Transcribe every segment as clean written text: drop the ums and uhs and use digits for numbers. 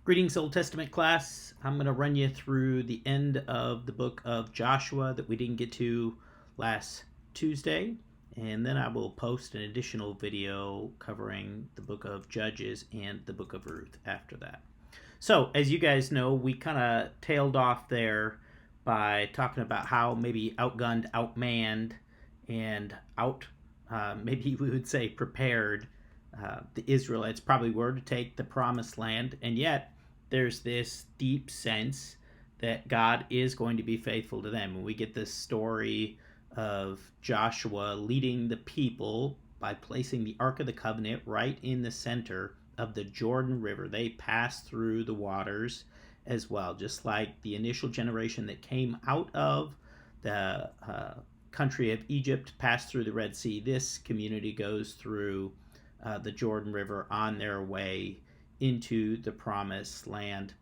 Greetings, Old Testament class. I'm going to run you through the end of the book of Joshua that we didn't get to last Tuesday, and then I will post an additional video covering the book of Judges and the book of Ruth after that. So, as you guys know, we kind of tailed off there by talking about how maybe outgunned, outmanned, and maybe we would say prepared the Israelites probably were to take the promised land, and yet there's this deep sense that God is going to be faithful to them. And we get this story of Joshua leading the people by placing the Ark of the Covenant right in the center of the Jordan River. They passed through the waters as well, just like the initial generation that came out of the country of Egypt passed through the Red Sea. This community goes through the Jordan River on their way into the promised land.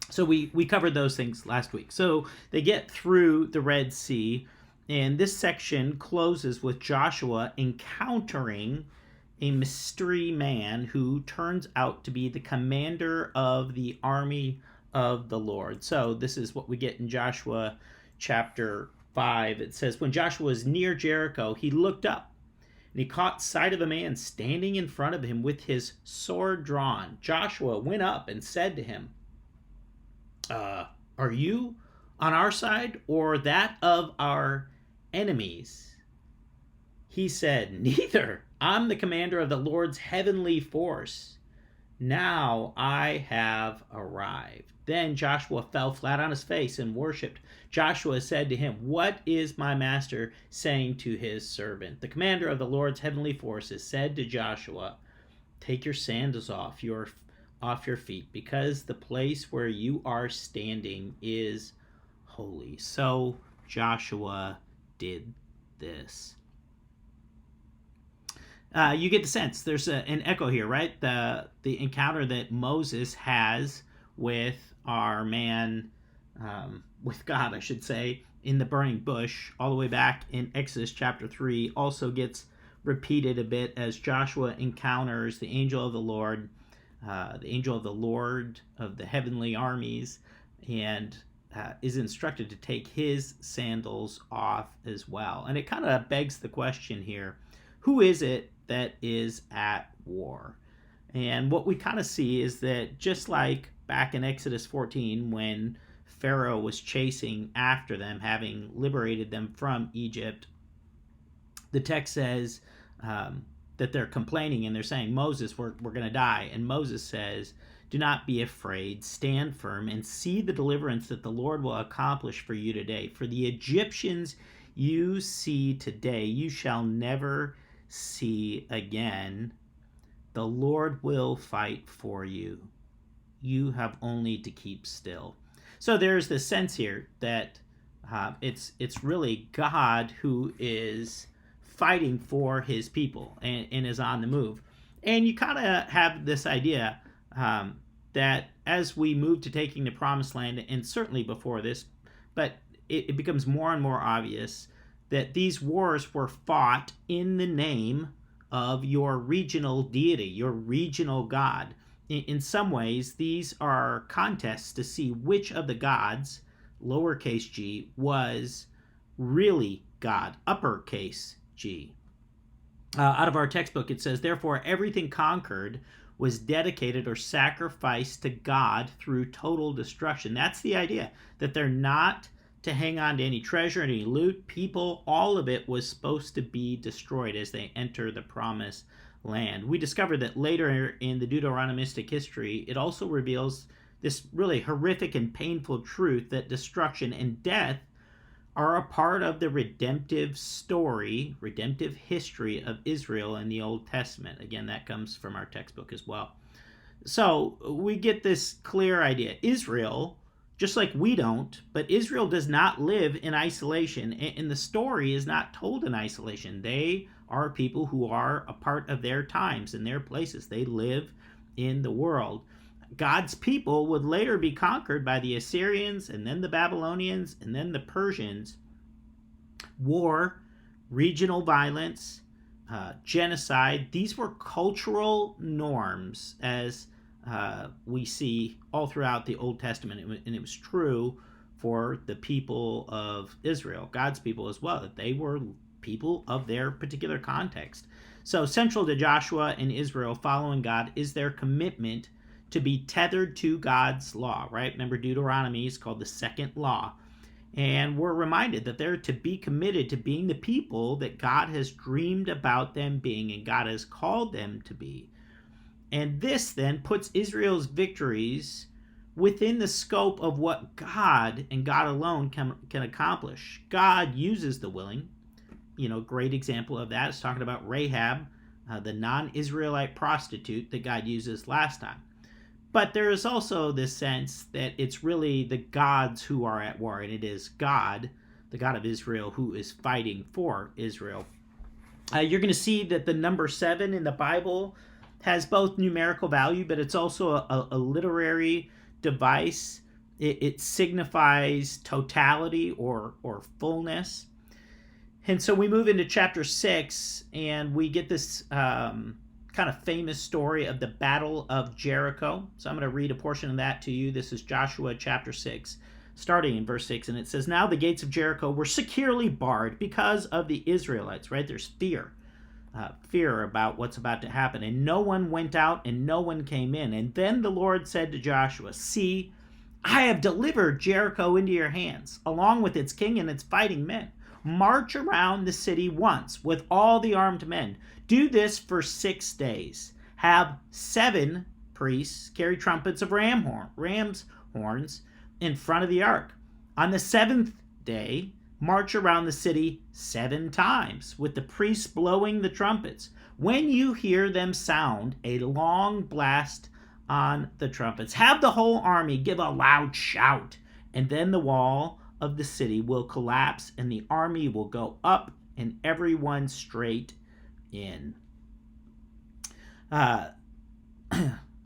So we covered those things last week. So they get through the Red Sea, and this section closes with Joshua encountering a mystery man who turns out to be the commander of the army of the Lord. So this is what we get in Joshua chapter 5. It says, when Joshua was near Jericho, he looked up and he caught sight of a man standing in front of him with his sword drawn. Joshua went up and said to him, are you on our side or that of our enemies? He said, neither. I'm the commander of the Lord's heavenly force. Now I have arrived. Then Joshua fell flat on his face and worshipped. Joshua said to him, what is my master saying to his servant? The commander of the Lord's heavenly forces said to Joshua, take your sandals off your feet, because the place where you are standing is holy. So Joshua did this. You get the sense there's an echo here, right? The encounter that Moses has with our man, with God, I should say, in the burning bush, all the way back in Exodus chapter 3, also gets repeated a bit as Joshua encounters the angel of the Lord of the heavenly armies, and is instructed to take his sandals off as well. And it kind of begs the question here, who is it that is at war? And what we kind of see is that just like back in Exodus 14, when Pharaoh was chasing after them, having liberated them from Egypt, the text says that they're complaining and they're saying, Moses, we're going to die. And Moses says, do not be afraid, stand firm, and see the deliverance that the Lord will accomplish for you today. For the Egyptians you see today, you shall never see again. The Lord will fight for you. You have only to keep still. So there's this sense here that it's really God who is fighting for his people and is on the move. And you kind of have this idea that as we move to taking the promised land, and certainly before this, but it becomes more and more obvious that these wars were fought in the name of your regional deity, your regional god. In some ways, these are contests to see which of the gods, lowercase g, was really God, uppercase G. Out of our textbook, it says, therefore, everything conquered was dedicated or sacrificed to God through total destruction. That's the idea, that they're not to hang on to any treasure, any loot, people, all of it was supposed to be destroyed as they enter the promised land. We discovered that later in the Deuteronomistic history, it also reveals this really horrific and painful truth that destruction and death are a part of the redemptive story, redemptive history of Israel in the Old Testament. Again, that comes from our textbook as well. So we get this clear idea. Israel, just like we don't, but Israel does not live in isolation, and the story is not told in isolation. They are people who are a part of their times and their places. They live in the world. God's people would later be conquered by the Assyrians and then the Babylonians and then the Persians. War, regional violence, genocide, these were cultural norms as we see all throughout the Old Testament, and it was true for the people of Israel, God's people as well, that they were people of their particular context. So central to Joshua and Israel following God is their commitment to be tethered to God's law, right? Remember, Deuteronomy is called the second law. And we're reminded that they're to be committed to being the people that God has dreamed about them being and God has called them to be. And this then puts Israel's victories within the scope of what God and God alone can accomplish. God uses the willing. Great example of that is talking about Rahab, the non-Israelite prostitute that God uses last time. But there is also this sense that it's really the gods who are at war, and it is God, the God of Israel, who is fighting for Israel. You're going to see that the number 7 in the Bible has both numerical value, but it's also a literary device. It signifies totality or fullness. And so we move into chapter 6, and we get this kind of famous story of the Battle of Jericho. So I'm going to read a portion of that to you. This is Joshua chapter 6, starting in verse 6, and it says, "Now the gates of Jericho were securely barred because of the Israelites," right? There's fear about what's about to happen, and no one went out and no one came in. And then the Lord said to Joshua, "See, I have delivered Jericho into your hands, along with its king and its fighting men. March around the city once with all the armed men. Do this for 6 days. Have 7 priests carry trumpets of ram's horns in front of the ark. On the 7th day, march around the city 7 times, with the priests blowing the trumpets. When you hear them sound a long blast on the trumpets, have the whole army give a loud shout, and then the wall of the city will collapse, and the army will go up, and everyone straight in."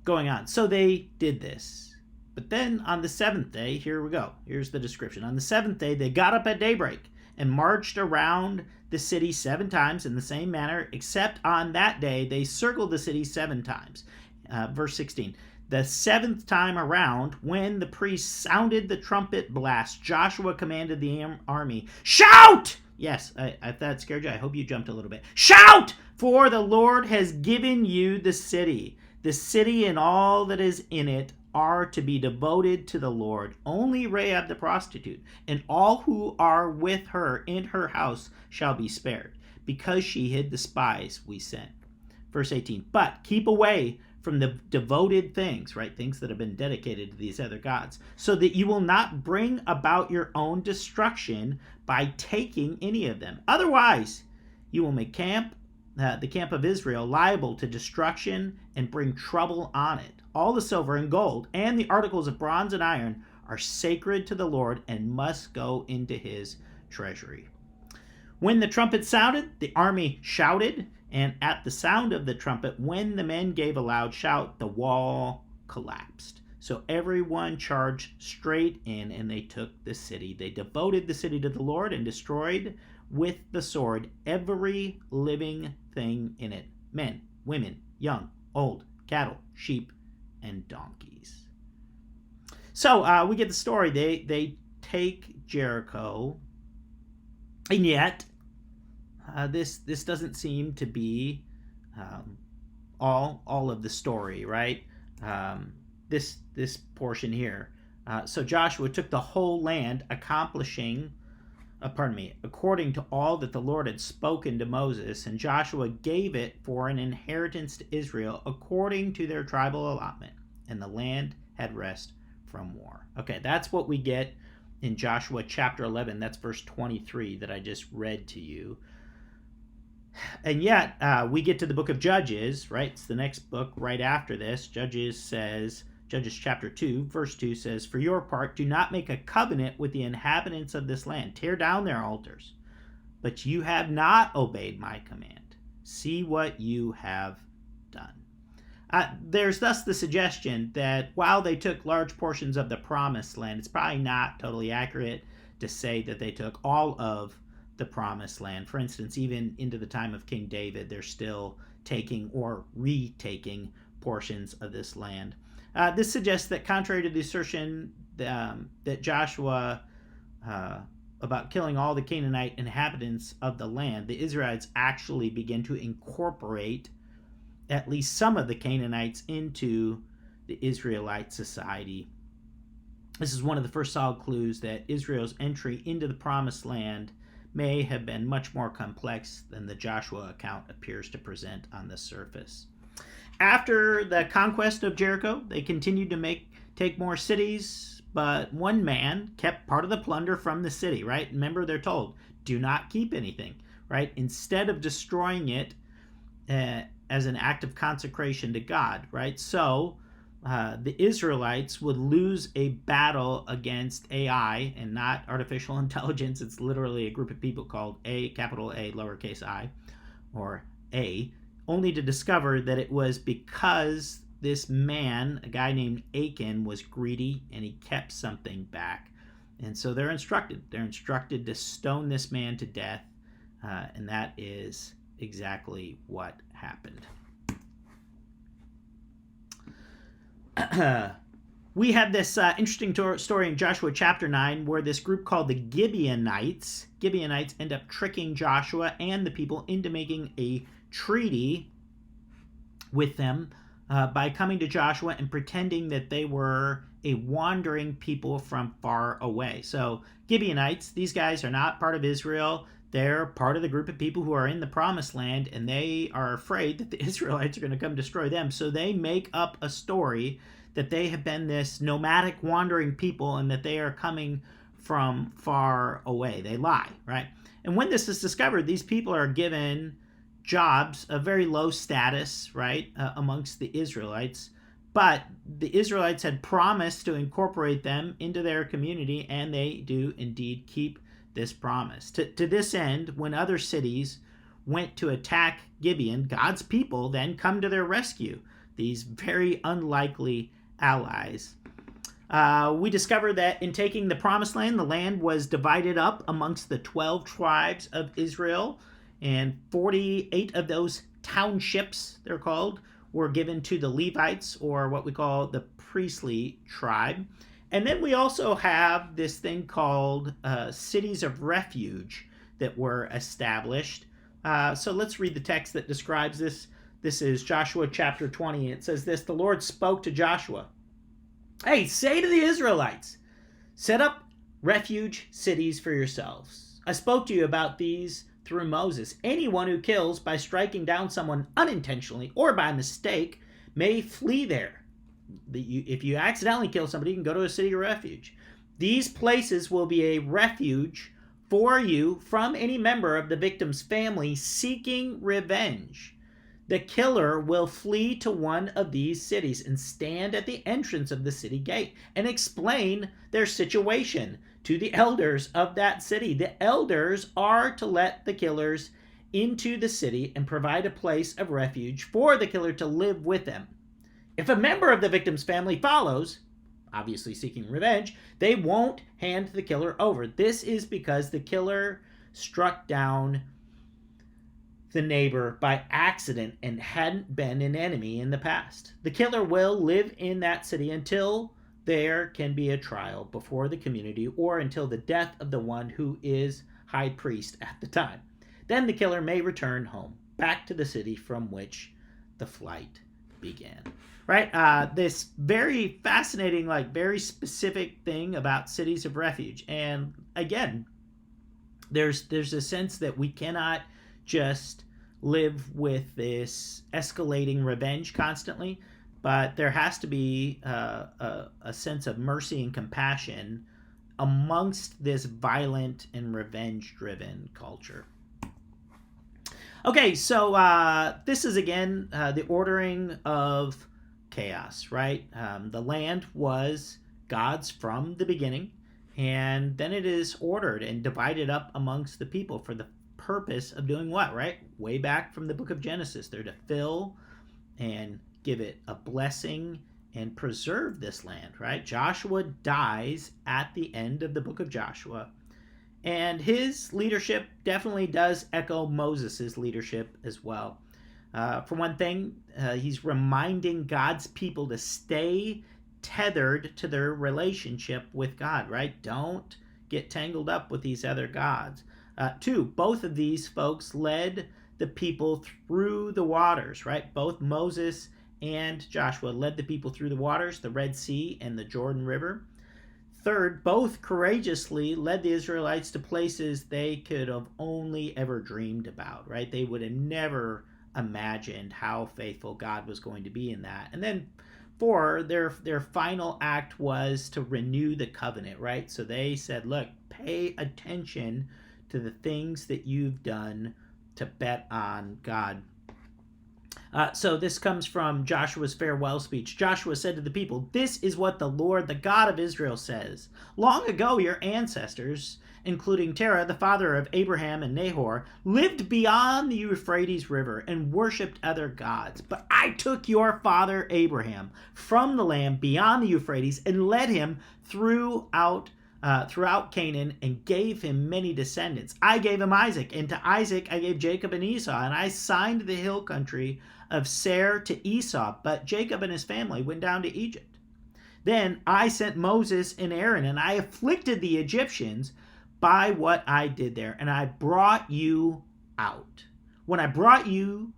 Going on. So they did this. But then on the 7th day, here we go. Here's the description. On the 7th day, they got up at daybreak and marched around the city 7 times in the same manner, except on that day, they circled the city 7 times. Verse 16. The 7th time around, when the priests sounded the trumpet blast, Joshua commanded the army, "Shout!" Yes, if that scared you, I hope you jumped a little bit. "Shout! For the Lord has given you the city. The city and all that is in it are to be devoted to the Lord. Only Rahab the prostitute and all who are with her in her house shall be spared, because she hid the spies we sent." Verse 18, "But keep away from the devoted things," right? Things that have been dedicated to these other gods, "so that you will not bring about your own destruction by taking any of them. Otherwise, you will make the camp of Israel liable to destruction and bring trouble on it. All the silver and gold and the articles of bronze and iron are sacred to the Lord and must go into his treasury." When the trumpet sounded, the army shouted, and at the sound of the trumpet, when the men gave a loud shout, the wall collapsed. So everyone charged straight in, and they took the city. They devoted the city to the Lord and destroyed with the sword every living thing in it: men, women, young, old, cattle, sheep, and donkeys. So we get the story. They take Jericho, and yet this doesn't seem to be all of the story, right? This portion here. So Joshua took the whole land, according to all that the Lord had spoken to Moses, and Joshua gave it for an inheritance to Israel according to their tribal allotment, and the land had rest from war. Okay, that's what we get in Joshua chapter 11. That's verse 23 that I just read to you. And yet, we get to the book of Judges, right? It's the next book right after this. Judges chapter 2, verse 2 says, "For your part, do not make a covenant with the inhabitants of this land. Tear down their altars. But you have not obeyed my command. See what you have done." There's thus the suggestion that while they took large portions of the promised land, it's probably not totally accurate to say that they took all of the promised land. For instance, even into the time of King David, they're still taking or retaking portions of this land. This suggests that, contrary to the assertion that Joshua about killing all the Canaanite inhabitants of the land, the Israelites actually begin to incorporate at least some of the Canaanites into the Israelite society. This is one of the first solid clues that Israel's entry into the Promised Land may have been much more complex than the Joshua account appears to present on the surface. After the conquest of Jericho, they continued to take more cities, but one man kept part of the plunder from the city, right? Remember, they're told, do not keep anything, right? Instead of destroying it as an act of consecration to God, right? So the Israelites would lose a battle against AI and not artificial intelligence. It's literally a group of people called A, capital A, lowercase I, or A, only to discover that it was because this man, a guy named Achan, was greedy and he kept something back. And so they're instructed to stone this man to death, and that is exactly what happened. We have this interesting story in Joshua chapter 9 where this group called the Gibeonites end up tricking Joshua and the people into making a treaty with them by coming to Joshua and pretending that they were a wandering people from far away. So Gibeonites, these guys are not part of Israel. They're part of the group of people who are in the Promised Land, and they are afraid that the Israelites are going to come destroy them. So they make up a story that they have been this nomadic wandering people and that they are coming from far away. They lie, right? And when this is discovered, these people are given jobs of very low status, right, amongst the Israelites. But the Israelites had promised to incorporate them into their community, and they do indeed keep this promise. To this end, when other cities went to attack Gibeon, God's people then come to their rescue, these very unlikely allies. We discovered that in taking the Promised Land, the land was divided up amongst the 12 tribes of Israel, and 48 of those townships, they're called, were given to the Levites, or what we call the priestly tribe. And then we also have this thing called cities of refuge that were established. So let's read the text that describes this. This is Joshua chapter 20. It says this: the Lord spoke to Joshua. Hey, say to the Israelites, set up refuge cities for yourselves. I spoke to you about these through Moses. Anyone who kills by striking down someone unintentionally or by mistake may flee there. If you accidentally kill somebody, you can go to a city of refuge. These places will be a refuge for you from any member of the victim's family seeking revenge. The killer will flee to one of these cities and stand at the entrance of the city gate and explain their situation to the elders of that city. The elders are to let the killers into the city and provide a place of refuge for the killer to live with them. If a member of the victim's family follows, obviously seeking revenge, they won't hand the killer over. This is because the killer struck down the neighbor by accident and hadn't been an enemy in the past. The killer will live in that city until there can be a trial before the community or until the death of the one who is high priest at the time. Then the killer may return home, back to the city from which the flight began. Right? This very fascinating, very specific thing about cities of refuge. And again, there's a sense that we cannot just live with this escalating revenge constantly, but there has to be a sense of mercy and compassion amongst this violent and revenge-driven culture. Okay, so this is again the ordering of chaos, right? The land was God's from the beginning, and then it is ordered and divided up amongst the people for the purpose of doing what, right? Way back from the book of Genesis, they're to fill and give it a blessing and preserve this land, right? Joshua dies at the end of the book of Joshua, and his leadership definitely does echo Moses' leadership as well. For one thing, he's reminding God's people to stay tethered to their relationship with God, right? Don't get tangled up with these other gods. Two, both of these folks led the people through the waters, right? Both Moses and Joshua led the people through the waters, the Red Sea and the Jordan River. Third, both courageously led the Israelites to places they could have only ever dreamed about, right? They would have never imagined how faithful God was going to be in that. And then four, their final act was to renew the covenant, right? So they said, look, pay attention to the things that you've done to bet on God. So this comes from Joshua's farewell speech. Joshua said to the people, "This is what the Lord, the God of Israel, says. Long ago, your ancestors, including Terah, the father of Abraham and Nahor, lived beyond the Euphrates River and worshipped other gods. But I took your father Abraham from the land beyond the Euphrates and led him throughout Canaan and gave him many descendants. I gave him Isaac, and to Isaac I gave Jacob and Esau, and I signed the hill country of Seir to Esau, but Jacob and his family went down to Egypt. Then I sent Moses and Aaron, and I afflicted the Egyptians by what I did there, and I brought you out. When I brought your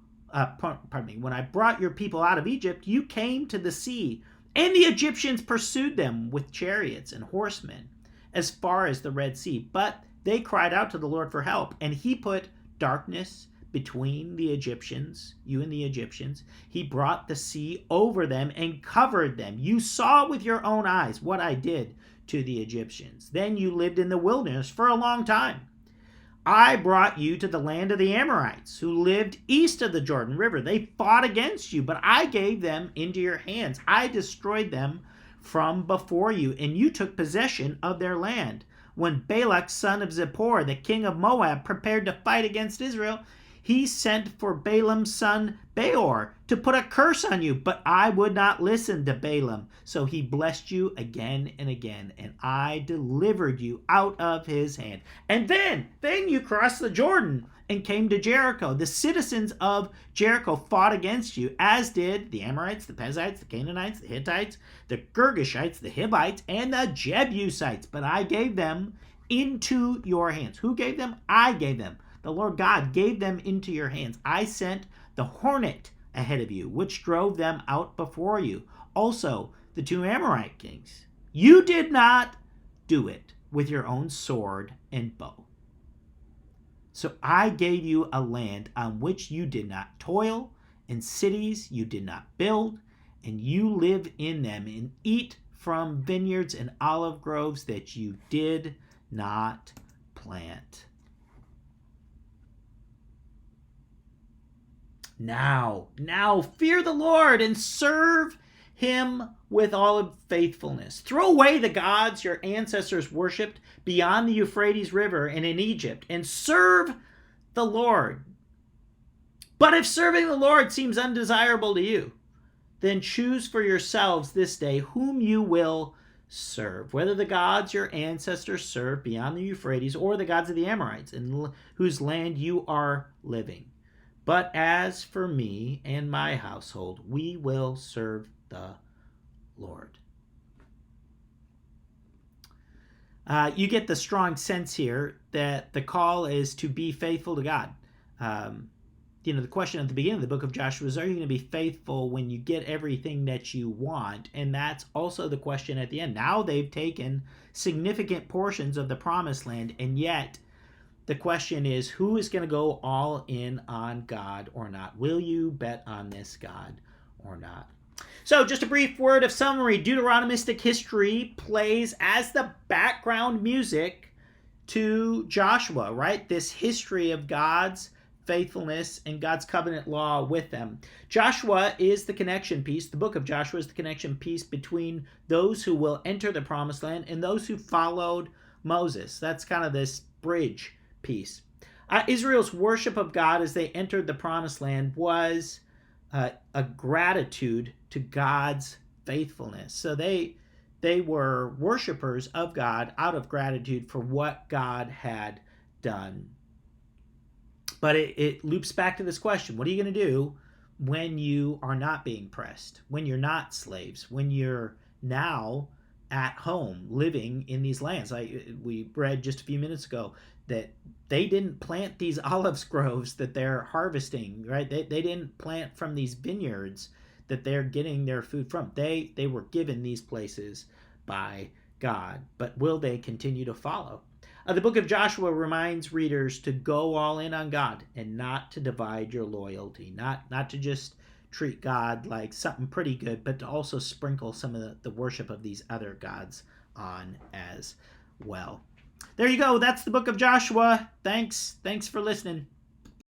people out of Egypt, you came to the sea, and the Egyptians pursued them with chariots and horsemen as far as the Red Sea. But they cried out to the Lord for help, and he put darkness between the Egyptians, you and the Egyptians. He brought the sea over them and covered them. You saw with your own eyes what I did to the Egyptians. Then you lived in the wilderness for a long time. I brought you to the land of the Amorites, who lived east of the Jordan River. They fought against you, but I gave them into your hands. I destroyed them from before you, and you took possession of their land. When Balak, son of Zippor, the king of Moab, prepared to fight against Israel, he sent for Balaam's son Beor to put a curse on you, but I would not listen to Balaam. So he blessed you again and again, and I delivered you out of his hand. And then you crossed the Jordan and came to Jericho. The citizens of Jericho fought against you, as did the Amorites, the Perizzites, the Canaanites, the Hittites, the Girgashites, the Hivites, and the Jebusites. But I gave them into your hands. Who gave them? I gave them. The Lord God gave them into your hands. I sent the hornet ahead of you, which drove them out before you. Also, the two Amorite kings. You did not do it with your own sword and bow. So I gave you a land on which you did not toil, and cities you did not build, and you live in them and eat from vineyards and olive groves that you did not plant. Now fear the Lord and serve him with all faithfulness. Throw away the gods your ancestors worshipped beyond the Euphrates River and in Egypt, and serve the Lord. But if serving the Lord seems undesirable to you, then choose for yourselves this day whom you will serve, whether the gods your ancestors served beyond the Euphrates or the gods of the Amorites in whose land you are living. But as for me and my household, we will serve the Lord. You get the strong sense here that the call is to be faithful to God. The question at the beginning of the book of Joshua is, are you going to be faithful when you get everything that you want? And that's also the question at the end. Now they've taken significant portions of the promised land, and yet the question is, who is going to go all in on God or not? Will you bet on this God or not? So just a brief word of summary. Deuteronomistic history plays as the background music to Joshua, right? This history of God's faithfulness and God's covenant law with them. Joshua is the connection piece. The book of Joshua is the connection piece between those who will enter the promised land and those who followed Moses. That's kind of this bridge piece. Israel's worship of God as they entered the promised land was a gratitude to God's faithfulness. So they were worshipers of God out of gratitude for what God had done. But it loops back to this question: what are you going to do when you are not being pressed, when you're not slaves, when you're now at home living in these lands. We read just a few minutes ago that they didn't plant these olive groves that they're harvesting, right? They didn't plant from these vineyards that they're getting their food from. They were given these places by God. But will they continue to follow? The book of Joshua reminds readers to go all in on God and not to divide your loyalty, not to just treat God like something pretty good, but to also sprinkle some of the worship of these other gods on as well. There you go. That's the book of Joshua. Thanks for listening.